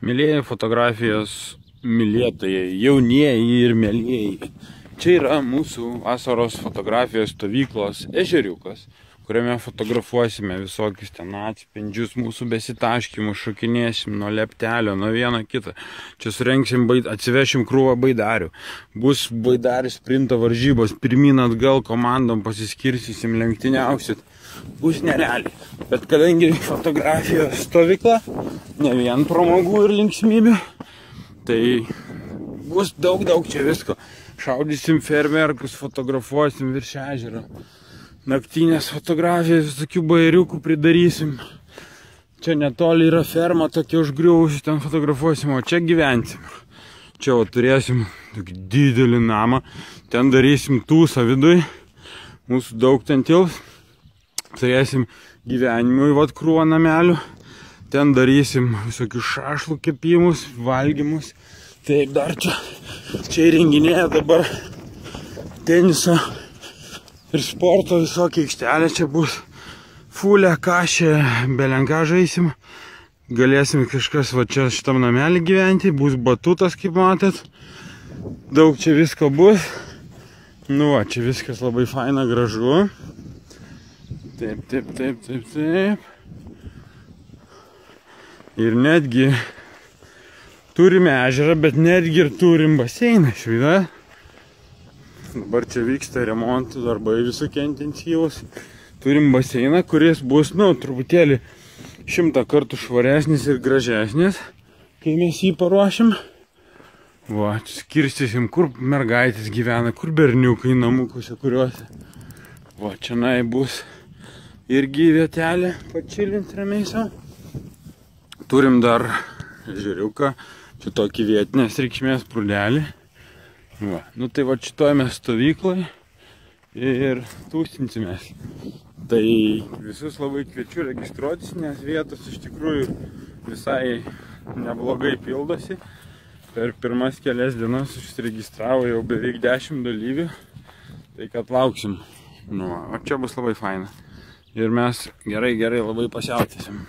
Mylėjai fotografijos mylėtojai, jaunieji ir mėlėjai. Čia yra mūsų vasaros fotografijos stovyklos ežeriukas, kuriame fotografuosime visokius ten atspindžius, mūsų besitaškymus, šokinėsim nuo leptelio, nuo vieno kitą. Čia surengsim, atsivešim krūvą baidarių. Bus baidarių sprinto varžybos, pirmyn atgal komandom pasiskirstysim, lenktyniausit. Bus nerealiai. Bet kadangi fotografijos stovykla, ne vien pramogų ir linksmybių, tai bus daug čia visko. Šaudysim fermerkus, fotografuosim virš ežero. Naktinės fotografijas, visokių bairiukų pridarysim. Čia netoli yra ferma, tokia užgriuvusi, ten fotografuosim, o čia gyvensim. Čia turėsim tokį didelį namą, ten darysim tūsą viduj, mūsų daug ten tils. Turėsim gyvenimui krūvą namelių, ten darysim visokius šašlų kepimus, valgymus. Taip, dar čia įrenginėja dabar teniso ir sporto visokia aikštelė, čia bus fulė, kašė, belenką žaisim. Galėsim kažkas čia šitam namelį gyventi, bus batutas, kaip matėt. Daug čia visko bus. Nu va, čia viskas labai faina, gražu. Taip. Ir netgi turime ežerą, bet netgi ir turim baseiną švydą. Dabar čia vyksta remontų darbai visokie intensyvūs. Turim baseiną, kuris bus, truputėlį 100 kartų švaresnis ir gražesnis, kai mes jį paruošim. Va, skirstysim, kur mergaitės gyvena, kur berniukai namukuose, kuriuose. Va, čia bus irgi vietelė pačilint ramiai savo. Turim dar ežeriuką, čia tokį vietinės reikšmės prūdelį. Va, tai va šitoj mes stovykloj ir tūstinsimės. Tai visus labai kviečiu registruotis, nes vietos iš tikrųjų visai neblogai pildosi. Per pirmas kelias dienas užsiregistravo jau beveik 10 dalyvių. Tai kad lauksim. O čia bus labai faina. Ir mes gerai labai pasiautysim.